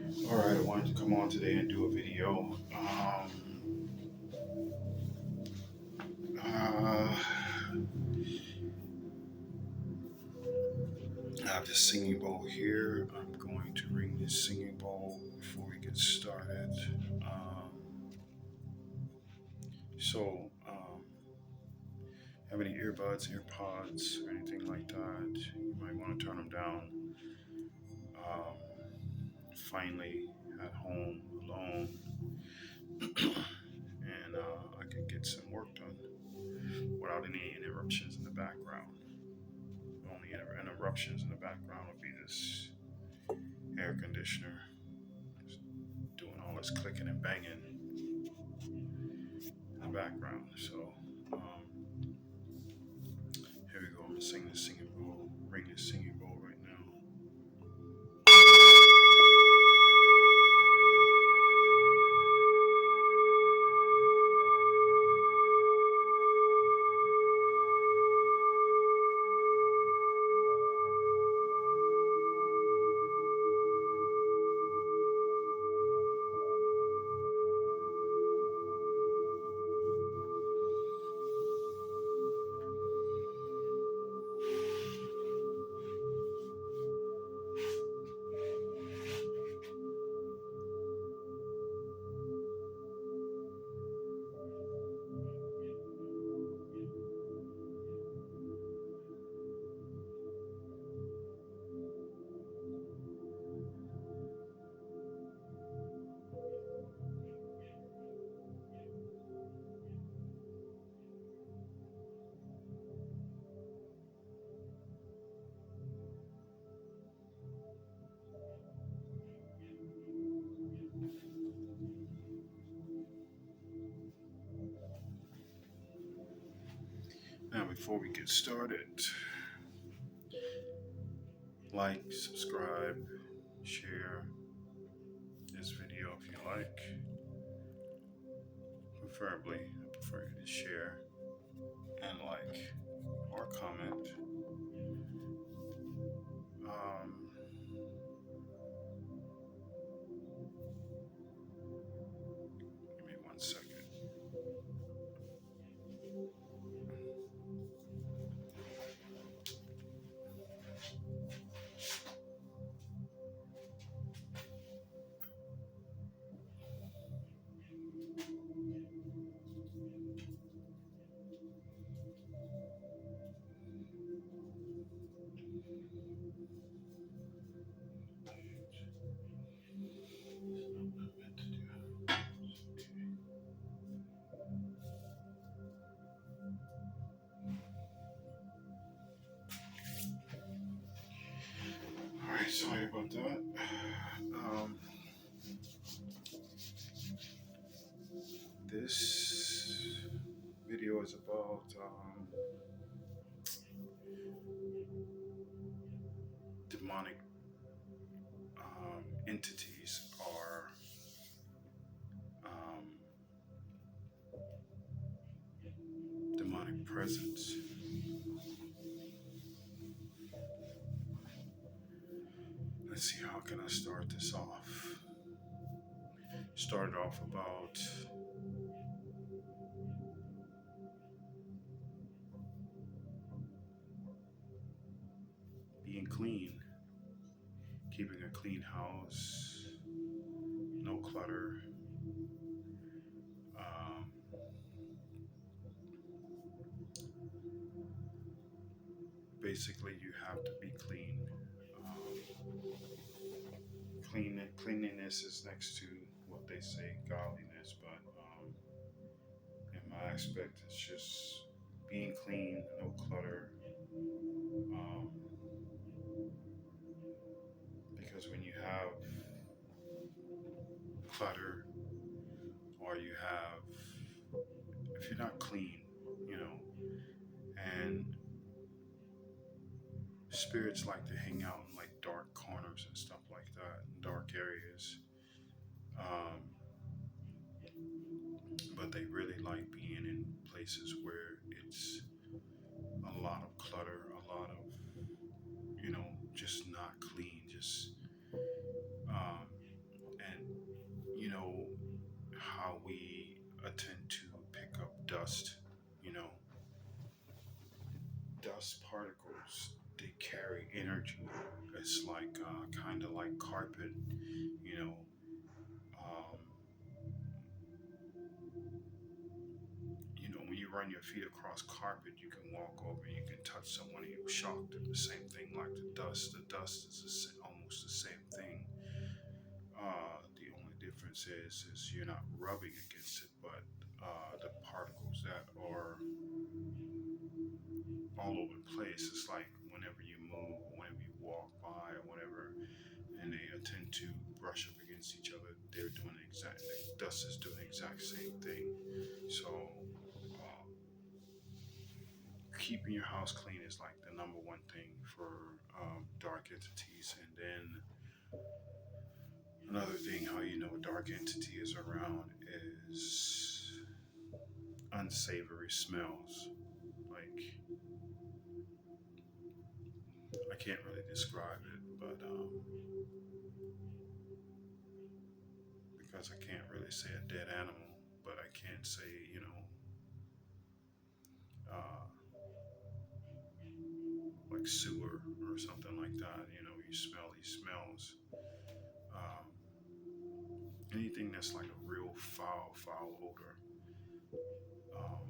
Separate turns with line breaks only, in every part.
All right, I wanted to come on today and do a video. Uh, I have this singing bowl here. I'm going to ring this singing bowl before we get started. So, have any earbuds, earpods, or anything like that? You might want to turn them down. Finally, at home, alone, and I can get some work done without any interruptions in the background. The only interruptions in the background would be this air conditioner doing all this clicking and banging in the background. So here we go. I'm gonna sing this singing bowl, ring this singing bowl right now. Now, before we get started, like, subscribe, share this video if you like. Preferably, I prefer you to share and like or comment. Um, Give me 1 second. All right, sorry about that. Um, this video is about demonic entities or um, demonic presence. Let's see, how can I start this off? Start off about being clean, keeping a clean house, no clutter. Um, Basically, you have to be clean. Cleanliness is next to what they say godliness, but in my aspect, it's just being clean, no clutter. Um, because when you have clutter or you have, if you're not clean, you know, and spirits like to hang out in like dark corners and stuff like that, in dark areas. Um, but they really like being in places where it's a lot of clutter, a lot of, just not clean, just um, carpet, you know, um, when you run your feet across carpet, you can walk over and you can touch someone and you're shocked. And the same thing like the dust. The dust is almost the same thing. The only difference is you're not rubbing against it, but the particles that are all over the place. It's like whenever you move, or whenever you walk by, or whatever, and they tend to brush up against each other. They're doing the exact. The dust is doing the exact same thing. So uh, keeping your house clean is like the number one thing for dark entities. And then another thing, how you know a dark entity is around is unsavory smells. Like I can't really describe it, but because I can't really say a dead animal, but I can say uh, like sewer or something like that. You smell these smells. Um, Anything that's like a real foul odor um,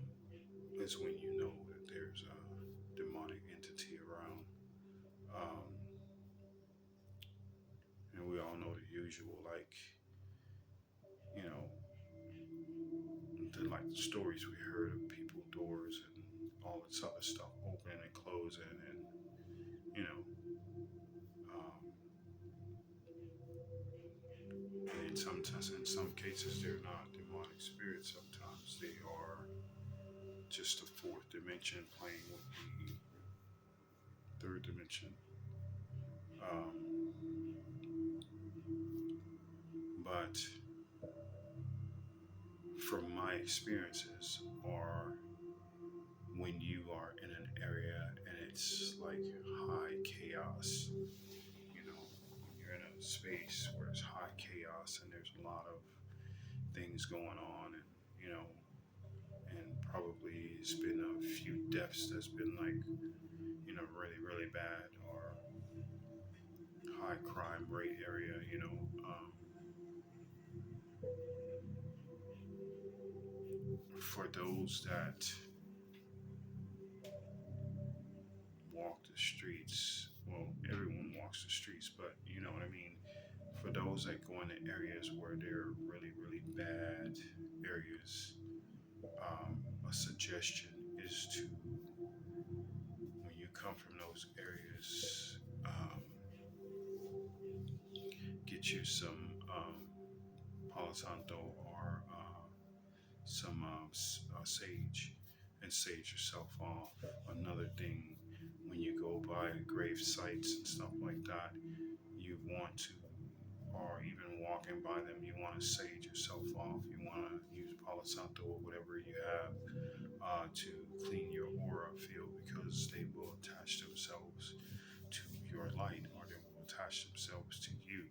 is when you know that there's a demonic entity around. Um, and we all know the usual, like you know, the stories we heard of people doors and all this other stuff opening and closing, and you know, um, and sometimes in some cases they're not demonic spirits. Sometimes they are just the fourth dimension playing with the third dimension. Um, but from my experiences, or when you are in an area and it's like high chaos, when you're in a space where it's high chaos and there's a lot of things going on, and and probably it's been a few deaths that's been like, really, really bad, or high crime rate area, for those that walk the streets, well, everyone walks the streets, but you know what I mean? For those that go into areas where they're really, really bad areas, a suggestion is to, when you come from those areas, get you some Palo Santo, or some sage, and sage yourself off. Another thing, when you go by grave sites and stuff like that, you want to, or even walking by them, you want to sage yourself off. You want to use Palo Santo or whatever you have to clean your aura field, because they will attach themselves to your light, or they will attach themselves to you.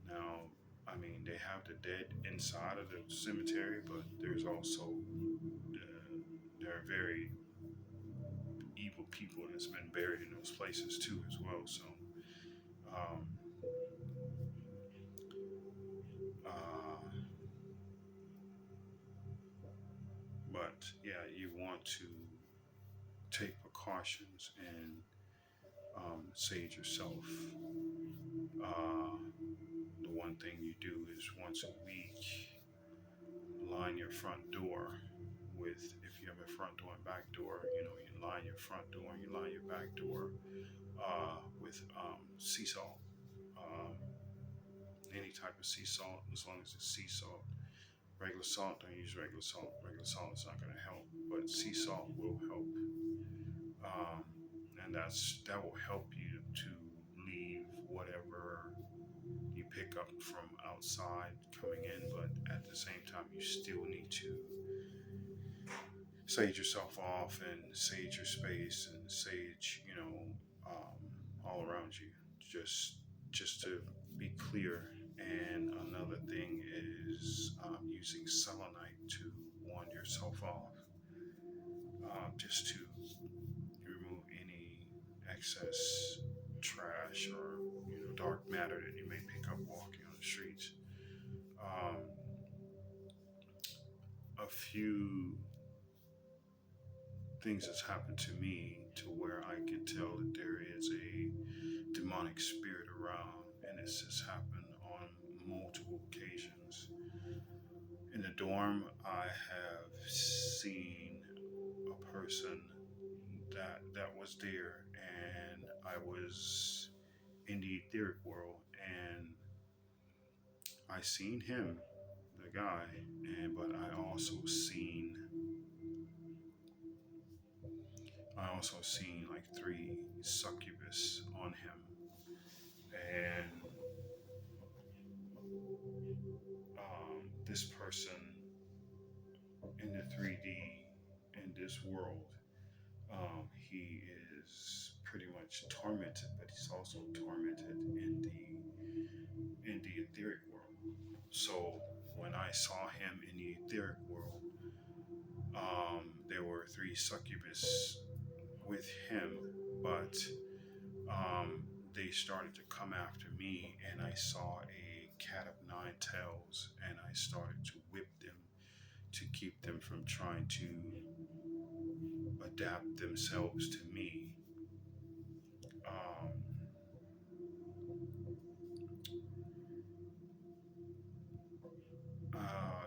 Now, I mean, they have the dead inside of the cemetery, but there's also there are very evil people that's been buried in those places too, as well. So, um, uh, but yeah, you want to take precautions and sage yourself. Uh, the one thing you do is once a week, line your front door with, if you have a front door and back door, you line your front door and you line your back door with sea salt. Um, any type of sea salt, as long as it's sea salt. Regular salt, don't use regular salt. Regular salt is not going to help, but sea salt will help. Um, and that will help you to leave whatever you pick up from outside coming in, but at the same time, you still need to sage yourself off and sage your space and sage, all around you, just to be clear. And another thing is using selenite to wand yourself off, just to remove any excess trash, or dark matter that you may pick up walking on the streets. Um, a few things that's happened to me to where I can tell that there is a demonic spirit around, and this has happened on multiple occasions. In the dorm, I have seen a person that was there, and I was in the etheric world, and I seen him, the guy, and but I also seen like three succubus on him, and this person in the 3D in this world, he is pretty much tormented, but he's also tormented in the etheric world. So when I saw him in the etheric world, there were three succubus with him, but um, they started to come after me, and I saw a cat of nine tails, and I started to whip them to keep them from trying to adapt themselves to me. Um,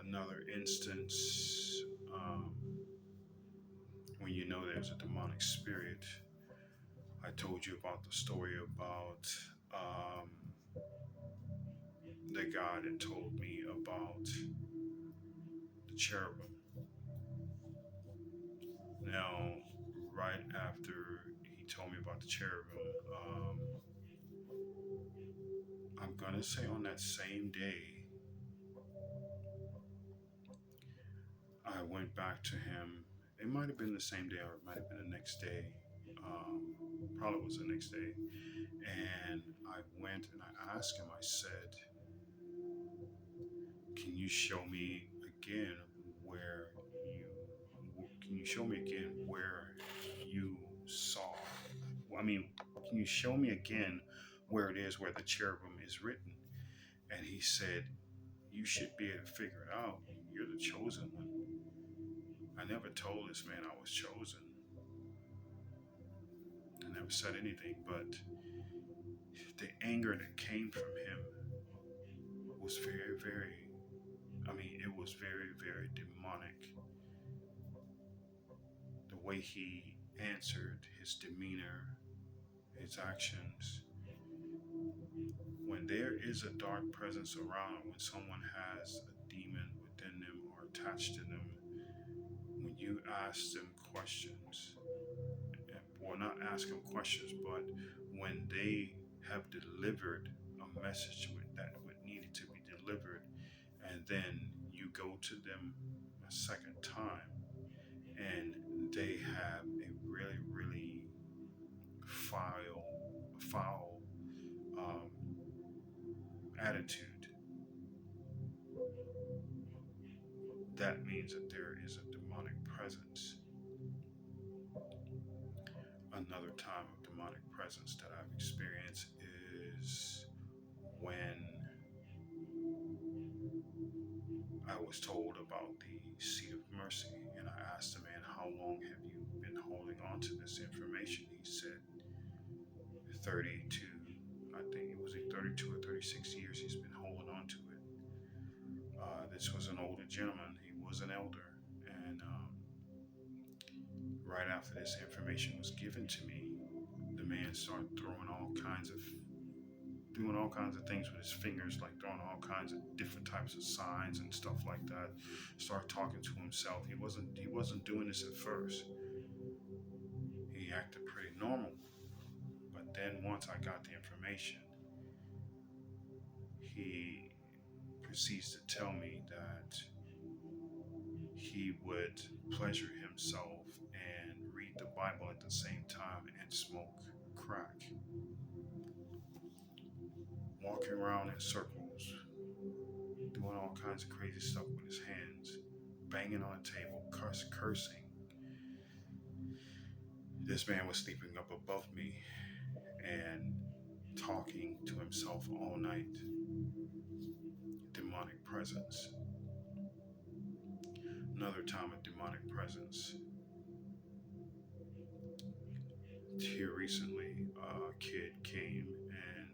Another instance, when you know there's a demonic spirit, I told you about the story about um, the guy that told me about the cherubim. Now, right after he told me about the cherubim, I'm gonna say on that same day, I went back to him. It might have been the same day, or it might have been the next day. Um, Probably was the next day. And I went and I asked him. I said, "Can you show me again where you? Can you show me again where you saw? I mean, can you show me again where it is where the cherubim is written?" And he said, "You should be able to figure it out. You're the chosen one." I never told this man I was chosen. I never said anything, but the anger that came from him was very, very, I mean, it was very, very demonic. The way he answered, his demeanor, his actions. When there is a dark presence around, when someone has a demon within them or attached to them, when you ask them questions, or not ask them questions, but when they have delivered a message that what needed to be delivered, and then you go to them a second time, and they have a really, really foul um, attitude, that means that there is a demonic presence. Another time of demonic presence that I've experienced is when I was told about the seat of mercy, and I asked the man, "How long have you been holding on to this information?" He said, 32, I think it was 32 or 36 years he's been holding on to it. This was an older gentleman, he was an elder, and right after this information was given to me, the man started doing all kinds of things with his fingers, like throwing all kinds of different types of signs and stuff like that. Started talking to himself. He wasn't doing this at first. He acted pretty normal. But then once I got the information, he proceeds to tell me that he would pleasure himself and read the Bible at the same time and smoke crack, walking around in circles, doing all kinds of crazy stuff with his hands, banging on the table, cursing. This man was sleeping up above me, and talking to himself all night. Demonic presence. Another time, a demonic presence. Here recently, a kid came and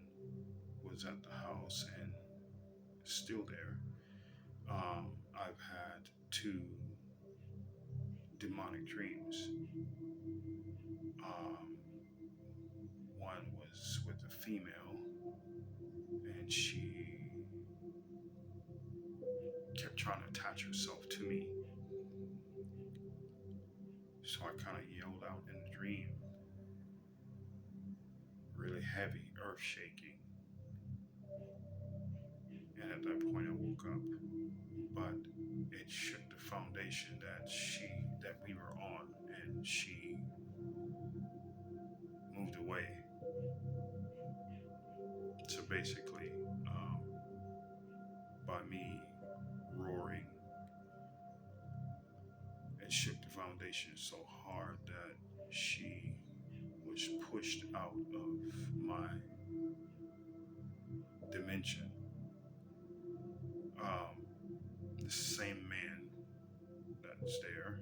was at the house and still there. I've had two demonic dreams. Um, one was with a female, and she kept trying to attach herself to me. So I kind of yelled out in the dream, really heavy, earth shaking. And at that point, I woke up, but it shook the foundation that we were on, and she moved away. So basically, by me roaring, it shook the foundation so hard that she was pushed out of my dimension. Um, the same man that's there.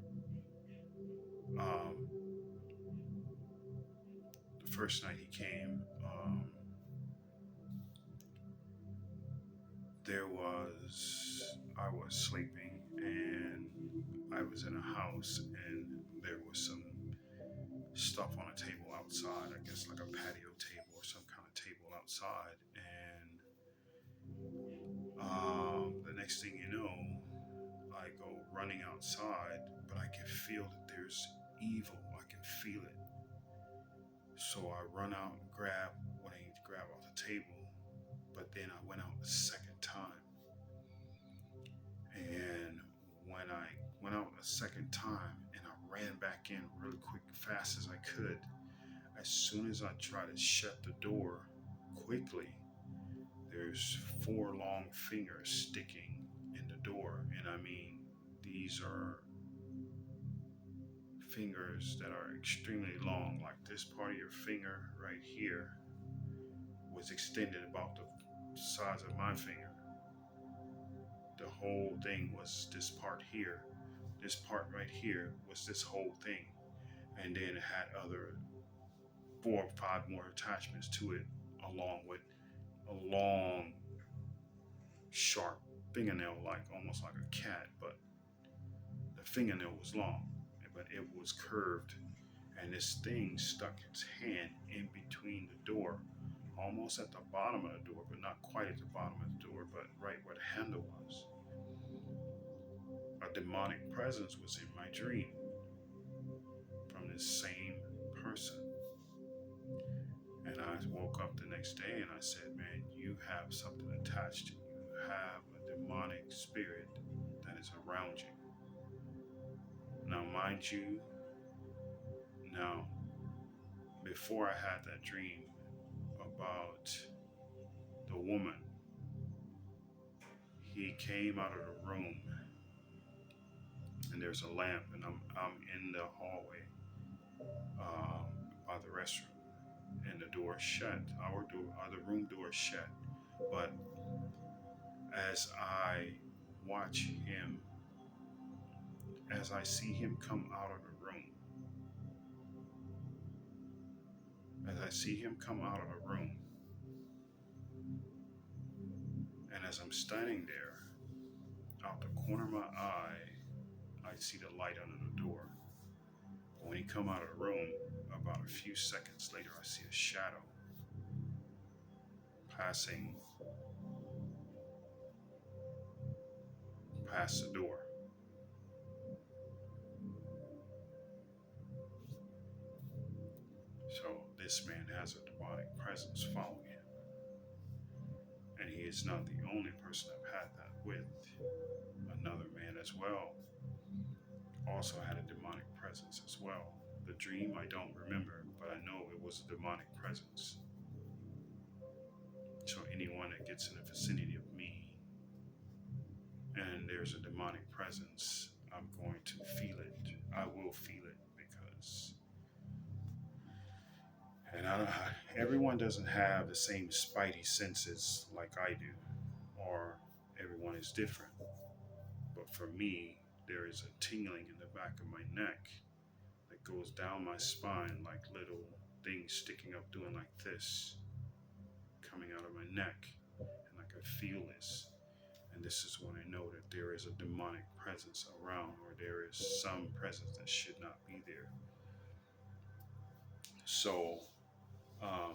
Um, the first night he came, I was sleeping and I was in a house and there was some stuff on a table outside, I guess like a patio table or some kind of table outside. And the next thing you know, I go running outside, but I can feel that there's evil. I can feel it. So I run out and grab what I need to grab off the table, but then I went out the second time. And when I went out a second time and I ran back in really quick, fast as I could, as soon as I tried to shut the door quickly, there's four long fingers sticking in the door. And I mean, these are fingers that are extremely long, like this part of your finger right here was extended about the size of my finger. The whole thing was this part here. This part right here was this whole thing. And then it had other 4 or 5 more attachments to it, along with a long, sharp fingernail, like almost like a cat, but the fingernail was long, but it was curved. And this thing stuck its hand in between the door, almost at the bottom of the door, but not quite at the bottom of the door, but right where the handle was. A demonic presence was in my dream from this same person. And I woke up the next day and I said, man, you have something attached to you. You have a demonic spirit that is around you. Now, mind you, before I had that dream about the woman, he came out of the room and there's a lamp and I'm in the hallway by the restroom and the door shut. The room door shut. But as I watch him, as I see him come out of the room, and as I'm standing there, out the corner of my eye, I see the light under the door. But when he come out of the room, about a few seconds later, I see a shadow passing past the door. So this man has a demonic presence following him. And he is not the only person I've had that with. Another man as well also had a demonic presence as well. The dream I don't remember, but I know it was a demonic presence. So anyone that gets in the vicinity of me and there's a demonic presence, I'm going to feel it. I will feel it because And everyone doesn't have the same spidey senses like I do, or everyone is different. But for me, there is a tingling in the back of my neck that goes down my spine like little things sticking up, doing like this, coming out of my neck. And I can feel this. And this is when I know that there is a demonic presence around, or there is some presence that should not be there. So, um,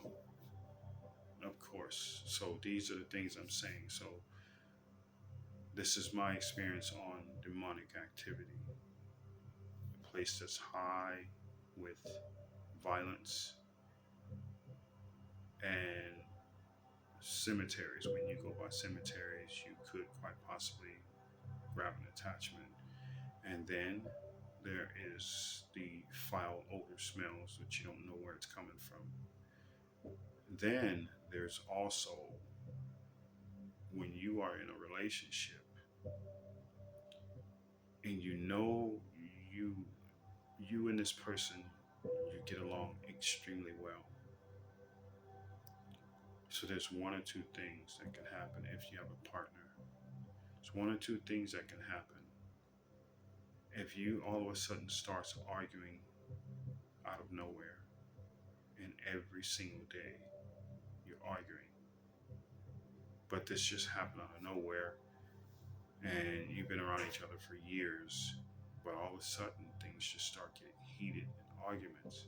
of course, so these are the things I'm saying. So, this is my experience on demonic activity. A place that's high with violence, and cemeteries. When you go by cemeteries, you could quite possibly grab an attachment. And then there is the foul odor smells, which you don't know where it's coming from. Then there's also when you are in a relationship and you know you you and this person, you get along extremely well. So there's one or two things that can happen if you have a partner. There's one or two things that can happen if you all of a sudden starts arguing out of nowhere, and every single day you're arguing, but this just happened out of nowhere, and you've been around each other for years, but all of a sudden things just start getting heated in arguments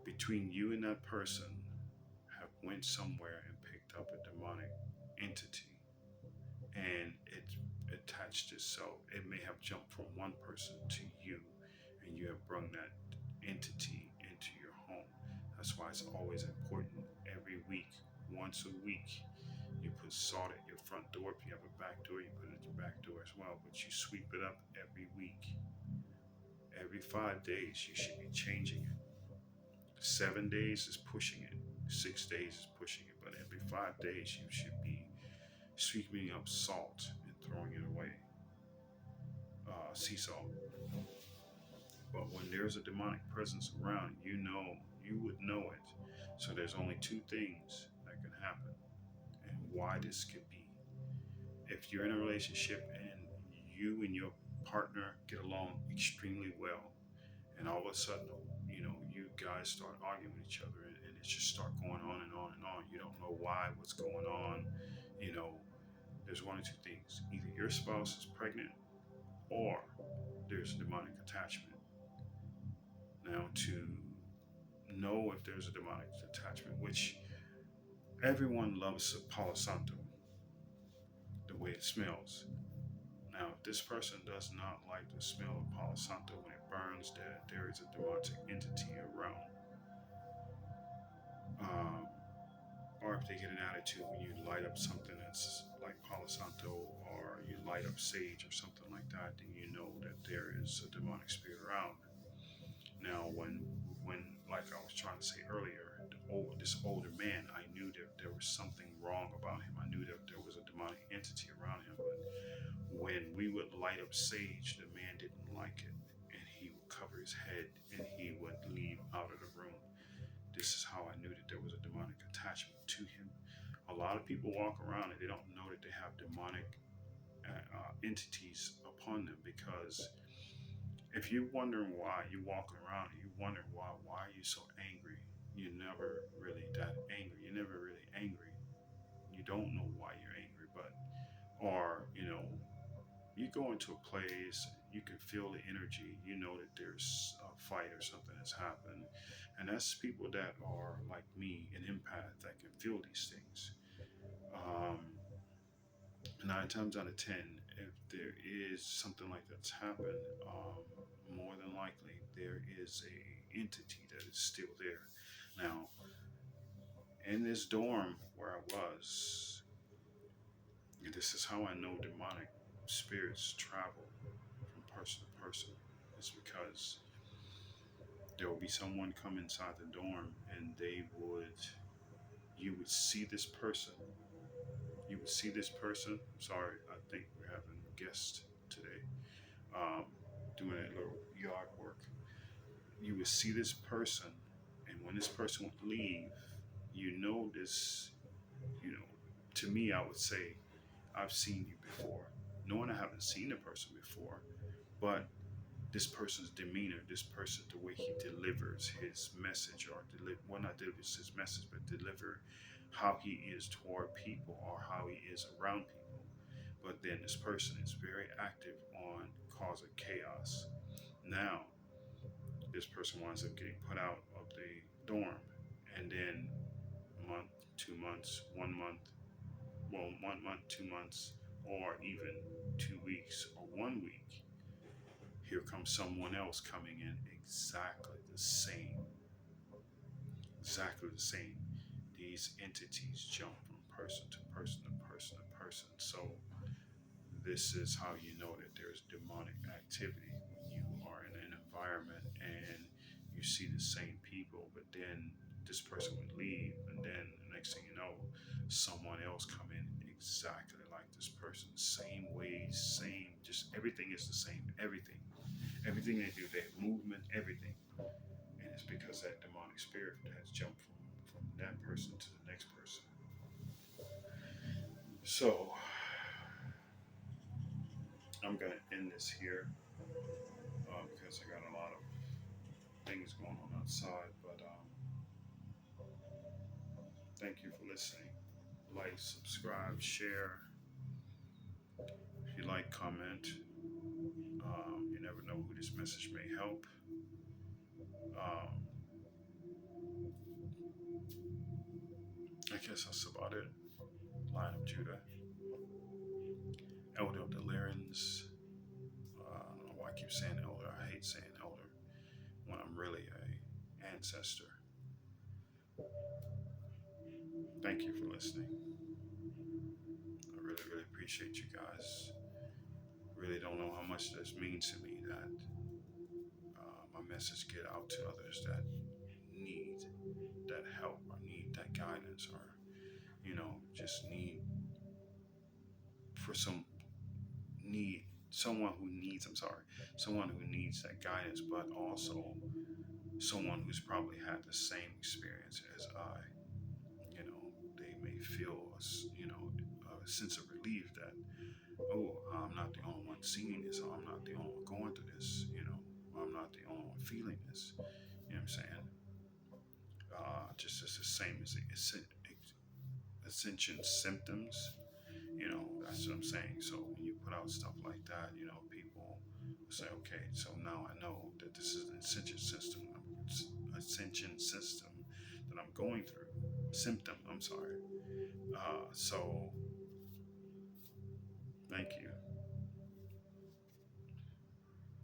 between you and that person, have went somewhere and picked up a demonic entity, and it attached itself. It may have jumped from one person to you, and you have brought that entity into your home. That's why it's always important every week, once a week, you put salt at your front door. If you have a back door, you put it at your back door as well. But you sweep it up every week. Every 5 days, you should be changing it. 7 days is pushing it. 6 days is pushing it. But every 5 days, you should be sweeping up salt and throwing it away. Sea salt. But when there's a demonic presence around, you would know it. So there's only two things that can happen, and why this could be. If you're in a relationship and you and your partner get along extremely well, and all of a sudden, you guys start arguing with each other, and it just start going on and on and on. You don't know why, what's going on. You know, there's one or two things. Either your spouse is pregnant, or there's a demonic attachment. Now, to know if there's a demonic attachment, which everyone loves Palo Santo, the way it smells. Now, if this person does not like the smell of Palo Santo when it burns, that there is a demonic entity around. Um, or if they get an attitude when you light up something that's like Palo Santo, or you light up sage or something like that, then you know that there is a demonic spirit around. Now, when like I was trying to say earlier, this older man, I knew that there was something wrong about him. I knew that there was a demonic entity around him. But when we would light up sage, the man didn't like it, and he would cover his head and he would leave out of the room. This is how I knew that there was a demonic attachment to him. A lot of people walk around and they don't know that they have demonic entities upon them, because if you're wondering why you're walking around and you're wondering why are you so angry, you're never really that angry. You're never really angry. You don't know why you're angry, but or you go into a place, you can feel the energy. You know that there's a fight or something that's happened, and that's people that are like me, an empath that can feel these things. Um, 9 times out of 10, if there is something like that's happened, more than likely there is a entity that is still there. Now, in this dorm where I was, this is how I know demonic spirits travel from person to person. It's because there will be someone come inside the dorm, and you would see this person. You would see this person. I'm sorry, I think we're having guests today, um, doing a little yard work. You would see this person, And when this person would leave, you know this, you know, to me, I would say, I've seen you before. Knowing I haven't seen the person before, but this person's demeanor, this person, the way he delivers his message, or well, not delivers his message, but deliver how he is toward people or how he is around people. But then this person is very active on causing chaos. Now, this person winds up getting put out of the dorm, and then a month, 2 months, 1 month, well, 1 month, 2 months, or even 2 weeks or 1 week, here comes someone else coming in exactly the same. These entities jump from person to person to person to person. So this is how you know that there's demonic activity when you are in an environment and you see the same people, but then this person would leave, and then the next thing you know, someone else come in exactly like this person, same ways, same, just everything is the same. Everything they do, their movement, everything. And it's because that demonic spirit has jumped from that person to the next person. So I'm gonna end this here because I got a lot of things going on outside. But thank you for listening. Like, subscribe, share. If you like, comment. You never know who this message may help. Um, I guess that's about it. Lion of Judah, Elder of the Lyrans. I don't know why I keep saying elder. I hate saying elder when I'm really a ancestor. Thank you for listening. I really, really appreciate you guys. Really don't know how much this means to me that my message get out to others that need that help or need that guidance, or just need for some need someone who needs, I'm sorry, someone who needs that guidance, but also someone who's probably had the same experience as I. They may feel a sense of relief that, oh, I'm not the only one seeing this, or I'm not the only one going through this, I'm not the only one feeling this. You know what I'm saying? Just as the same as the ascension symptoms. That's what I'm saying. So when you put out stuff like that, people will say, okay, so now I know that this is an ascension system that I'm going through. Symptom, I'm sorry. So thank you.